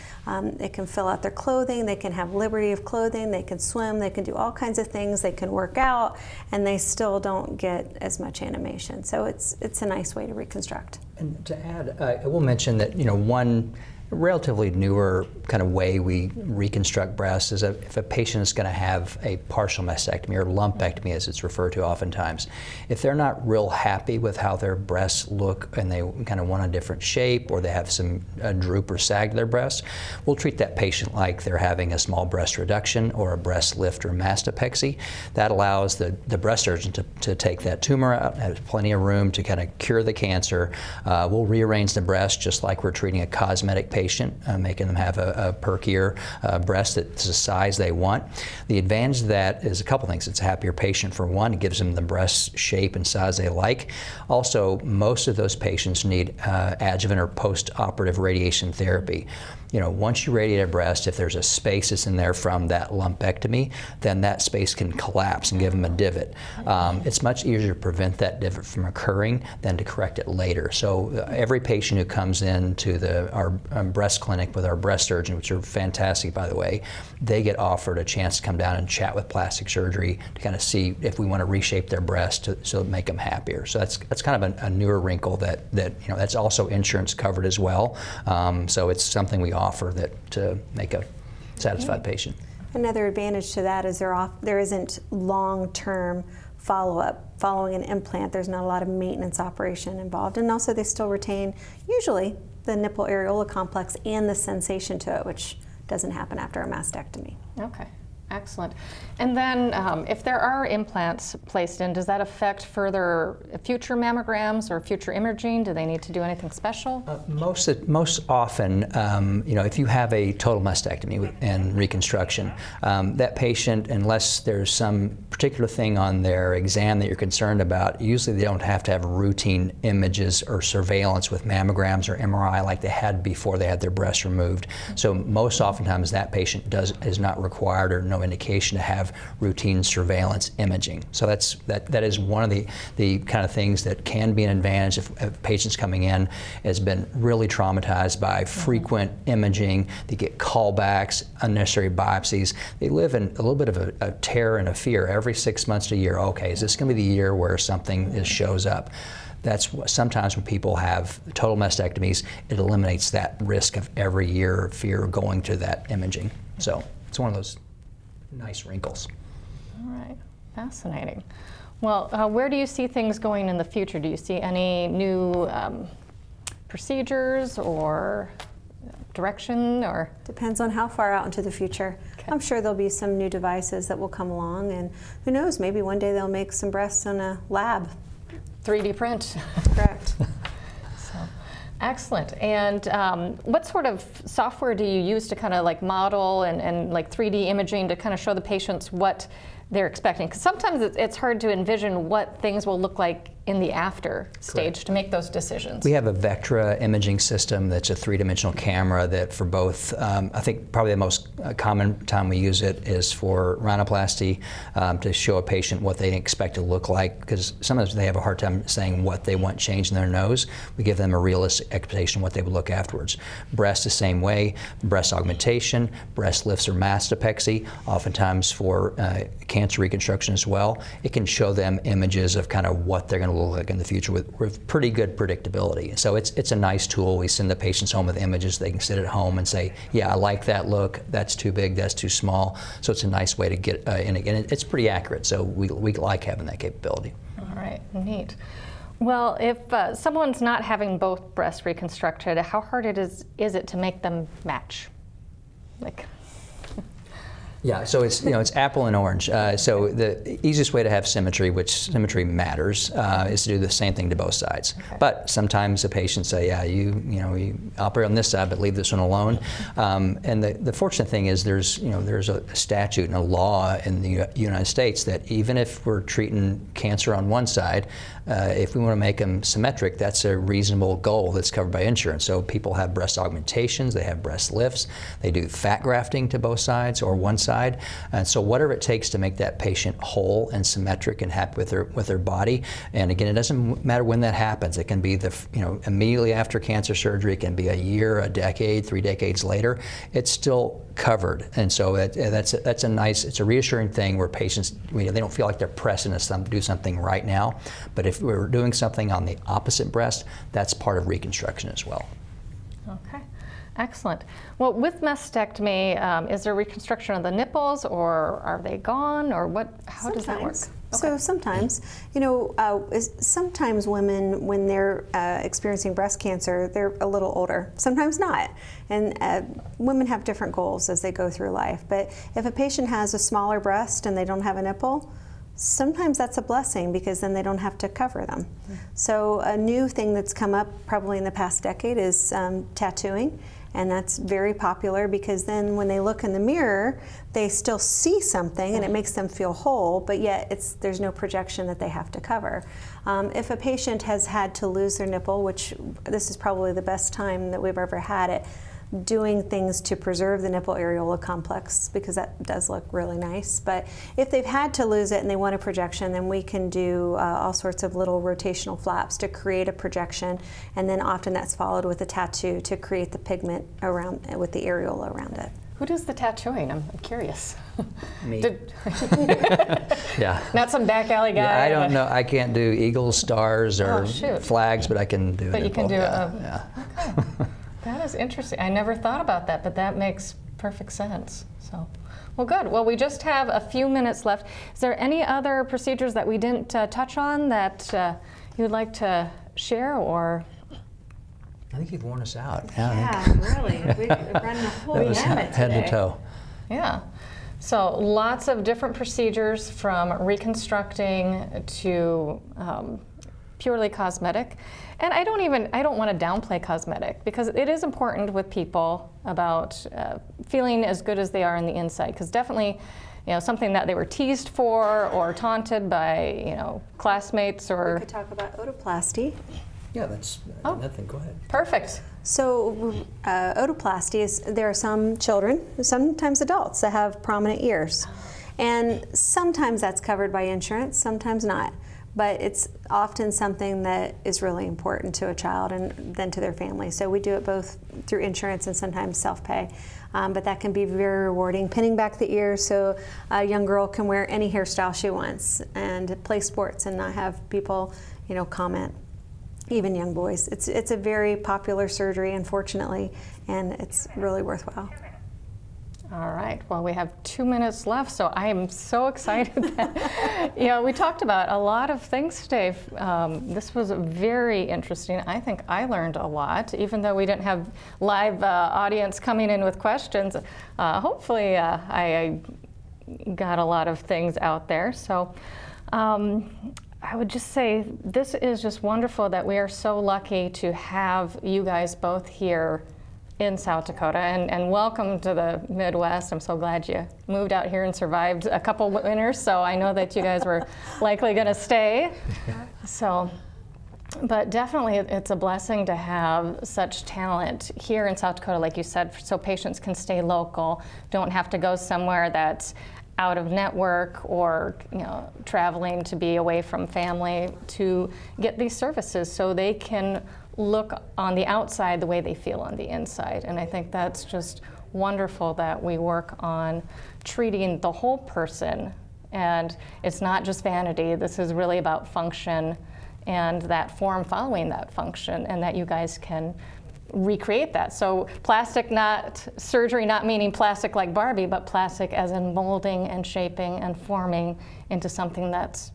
it can fill out their clothing, they can have liberty of clothing, they can swim, they can do all kinds of things, they can work out, and they still don't get as much animation. So it's a nice way to reconstruct. And to add, I will mention that, you know, one relatively newer kind of way we reconstruct breasts is if a patient is going to have a partial mastectomy, or lumpectomy as it's referred to oftentimes. If they're not real happy with how their breasts look and they kind of want a different shape, or they have some droop or sag to their breasts, we'll treat that patient like they're having a small breast reduction or a breast lift or mastopexy. That allows the breast surgeon to take that tumor out, has plenty of room to kind of cure the cancer. We'll rearrange the breast just like we're treating a cosmetic patient, making them have a perkier breast that's the size they want. The advantage of that is a couple things. It's a happier patient, for one. It gives them the breast shape and size they like. Also, most of those patients need adjuvant or post-operative radiation therapy. You know, once you radiate a breast, if there's a space that's in there from that lumpectomy, then that space can collapse and give them a divot. It's much easier to prevent that divot from occurring than to correct it later. So every patient who comes into our breast clinic with our breast surgeon, which are fantastic, by the way, they get offered a chance to come down and chat with plastic surgery to kind of see if we want to reshape their breast to make them happier. So that's kind of a newer wrinkle that you know, that's also insurance covered as well. So it's something we offer to make a satisfied patient. Another advantage to that is there isn't long-term follow-up following an implant. There's not a lot of maintenance operation involved, and also they still retain usually the nipple areola complex and the sensation to it, which doesn't happen after a mastectomy. Okay. Excellent. And then if there are implants placed in, does that affect further future mammograms or future imaging? Do they need to do anything special? Most often, if you have a total mastectomy and reconstruction, that patient, unless there's some particular thing on their exam that you're concerned about, usually they don't have to have routine images or surveillance with mammograms or MRI like they had before they had their breast removed. So most oftentimes that patient is not required or no indication to have routine surveillance imaging. So that is one of the kind of things that can be an advantage if patients coming in has been really traumatized by frequent imaging. They get callbacks, unnecessary biopsies. They live in a little bit of a terror and a fear every 6 months to a year. Okay, is this going to be the year where something shows up? That's sometimes when people have total mastectomies, it eliminates that risk of every year of fear of going to that imaging. So it's one of those nice wrinkles. All right, fascinating. Well, where do you see things going in the future? Do you see any new procedures or direction, or? Depends on how far out into the future. Okay. I'm sure there'll be some new devices that will come along, and who knows, maybe one day they'll make some breasts in a lab. 3D print. Correct. Excellent. And what sort of software do you use to kind of like model and like 3D imaging to kind of show the patients what they're expecting? Because sometimes it's hard to envision what things will look like in the after stage to make those decisions. We have a Vectra imaging system that's a three-dimensional camera that for both, I think probably the most common time we use it is for rhinoplasty, to show a patient what they expect to look like, because sometimes they have a hard time saying what they want changed in their nose. We give them a realistic expectation of what they would look afterwards. Breast the same way, breast augmentation, breast lifts or mastopexy, oftentimes for cancer reconstruction as well. It can show them images of kind of what they're going to look like in the future with pretty good predictability. So it's a nice tool. We send the patients home with images. They can sit at home and say, yeah, I like that look. That's too big. That's too small. So it's a nice way to get in again. It's pretty accurate. So we like having that capability. All right, neat. Well, if someone's not having both breasts reconstructed, how hard is it to make them match? Yeah, so it's apple and orange. So the easiest way to have symmetry, which symmetry matters, is to do the same thing to both sides. Okay. But sometimes the patients say, yeah, you operate on this side, but leave this one alone. And the fortunate thing is there's a statute and a law in the United States that even if we're treating cancer on one side, if we want to make them symmetric, that's a reasonable goal that's covered by insurance. So people have breast augmentations, they have breast lifts, they do fat grafting to both sides or one side. And so whatever it takes to make that patient whole and symmetric and happy with their body. And again, it doesn't matter when that happens. It can be immediately after cancer surgery, it can be a year, a decade, 3 decades later. It's still covered. And so that's a nice, it's a reassuring thing where patients, they don't feel like they're pressing us to do something right now. But if we're doing something on the opposite breast, that's part of reconstruction as well. Okay, excellent. Well, with mastectomy, is there reconstruction of the nipples, or are they gone, or how does that work? Okay. So sometimes, sometimes women, when they're experiencing breast cancer, they're a little older, sometimes not. And women have different goals as they go through life. But if a patient has a smaller breast and they don't have a nipple, sometimes that's a blessing because then they don't have to cover them. Mm-hmm. So a new thing that's come up probably in the past decade is tattooing. And that's very popular because then when they look in the mirror, they still see something and it makes them feel whole, but yet there's no projection that they have to cover. If a patient has had to lose their nipple, which this is probably the best time that we've ever had it, doing things to preserve the nipple areola complex because that does look really nice. But if they've had to lose it and they want a projection, then we can do all sorts of little rotational flaps to create a projection, and then often that's followed with a tattoo to create the pigment around with the areola around it. Who does the tattooing? I'm curious. Me. Yeah. Not some back alley guy. Yeah, I don't know. I can't do eagles, stars, or flags, but I can do. But you can do it. Yeah. Okay. That is interesting. I never thought about that, but that makes perfect sense. So, well, good. Well, we just have a few minutes left. Is there any other procedures that we didn't touch on that you would like to share, or? I think you've worn us out. Yeah, really. We've run the whole gamut head today. to toe. Yeah. So lots of different procedures, from reconstructing to purely cosmetic. And I don't want to downplay cosmetic, because it is important with people about feeling as good as they are on the inside, because definitely, something that they were teased for or taunted by, classmates or... We could talk about otoplasty. Yeah, that's nothing. Go ahead. Perfect. So otoplasty is, there are some children, sometimes adults, that have prominent ears. And sometimes that's covered by insurance, sometimes not. But it's often something that is really important to a child and then to their family. So we do it both through insurance and sometimes self-pay. But that can be very rewarding, pinning back the ears so a young girl can wear any hairstyle she wants and play sports and not have people, comment. Even young boys. It's a very popular surgery, unfortunately, and it's really worthwhile. All right, well, we have 2 minutes left, so I am so excited that, we talked about a lot of things today. This was very interesting. I think I learned a lot, even though we didn't have live audience coming in with questions. Hopefully, I got a lot of things out there. So I would just say this is just wonderful that we are so lucky to have you guys both here in South Dakota, and welcome to the Midwest. I'm so glad you moved out here and survived a couple winters, so I know that you guys were likely going to stay. So, but definitely it's a blessing to have such talent here in South Dakota, like you said, so patients can stay local, don't have to go somewhere that's out of network or traveling to be away from family to get these services, so they can look on the outside the way they feel on the inside. And I think that's just wonderful that we work on treating the whole person, and it's not just vanity. This is really about function and that form following that function, and that you guys can recreate that. So plastic, not surgery, not meaning plastic like Barbie, but plastic as in molding and shaping and forming into something that's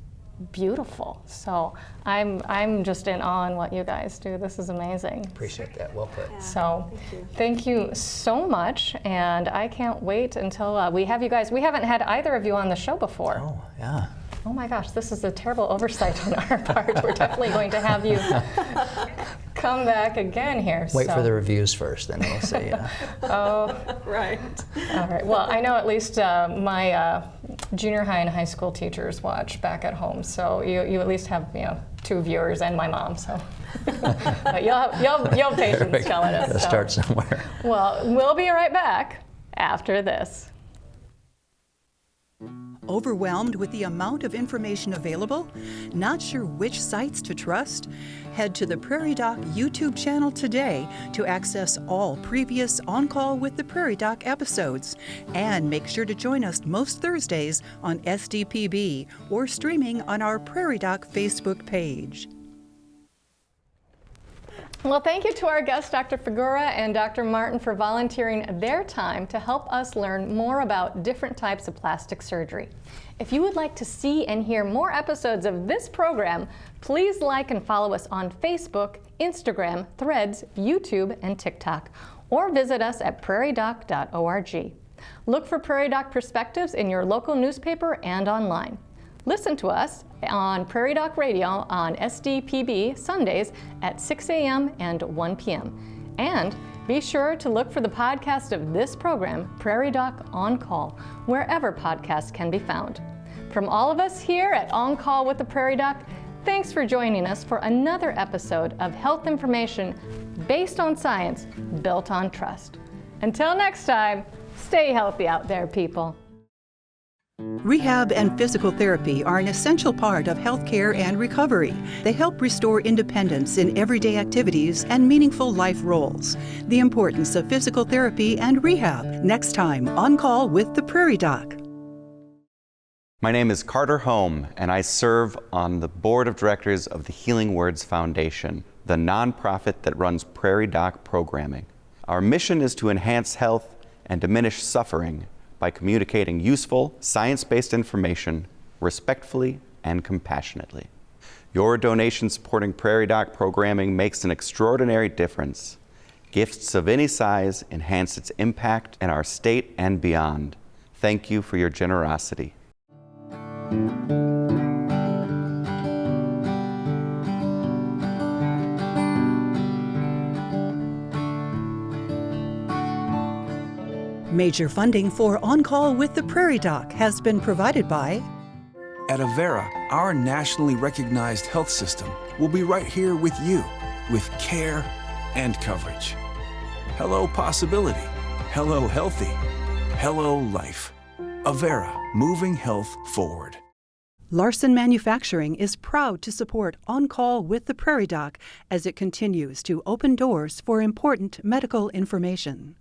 beautiful. So I'm just in awe in what you guys do. This is amazing. Appreciate that. Well put. Yeah, so thank you so much, and I can't wait until we have you guys. We haven't had either of you on the show before. Oh, yeah. Oh my gosh, this is a terrible oversight on our part. We're definitely going to have you come back again here. Wait for the reviews first, then we'll see. Yeah. Oh, right. All right. Well, I know at least my junior high and high school teachers watch back at home, so you at least have 2 viewers and my mom. So, but you'll have patience telling us. Let's start somewhere. Well, we'll be right back after this. Overwhelmed with the amount of information available? Not sure which sites to trust? Head to the Prairie Doc YouTube channel today to access all previous On Call with the Prairie Doc episodes. And make sure to join us most Thursdays on SDPB or streaming on our Prairie Doc Facebook page. Well, thank you to our guests, Dr. Figura and Dr. Martin, for volunteering their time to help us learn more about different types of plastic surgery. If you would like to see and hear more episodes of this program, please like and follow us on Facebook, Instagram, Threads, YouTube, and TikTok, or visit us at prairiedoc.org. Look for Prairie Doc Perspectives in your local newspaper and online. Listen to us on Prairie Doc Radio on SDPB Sundays at 6 a.m. and 1 p.m. And be sure to look for the podcast of this program, Prairie Doc On Call, wherever podcasts can be found. From all of us here at On Call with the Prairie Doc, thanks for joining us for another episode of health information based on science, built on trust. Until next time, stay healthy out there, people. Rehab and physical therapy are an essential part of healthcare and recovery. They help restore independence in everyday activities and meaningful life roles. The importance of physical therapy and rehab. Next time, On Call with the Prairie Doc. My name is Carter Home, and I serve on the board of directors of the Healing Words Foundation, the nonprofit that runs Prairie Doc programming. Our mission is to enhance health and diminish suffering by communicating useful, science-based information respectfully and compassionately. Your donation supporting Prairie Doc programming makes an extraordinary difference. Gifts of any size enhance its impact in our state and beyond. Thank you for your generosity. Major funding for On Call with the Prairie Doc has been provided by At Avera, our nationally recognized health system will be right here with you, with care and coverage. Hello possibility. Hello healthy. Hello life. Avera, moving health forward. Larson Manufacturing is proud to support On Call with the Prairie Doc as it continues to open doors for important medical information.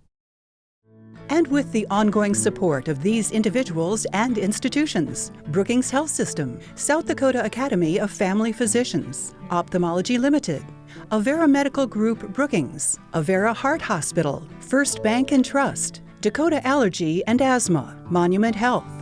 And with the ongoing support of these individuals and institutions, Brookings Health System, South Dakota Academy of Family Physicians, Ophthalmology Limited, Avera Medical Group Brookings, Avera Heart Hospital, First Bank and Trust, Dakota Allergy and Asthma, Monument Health,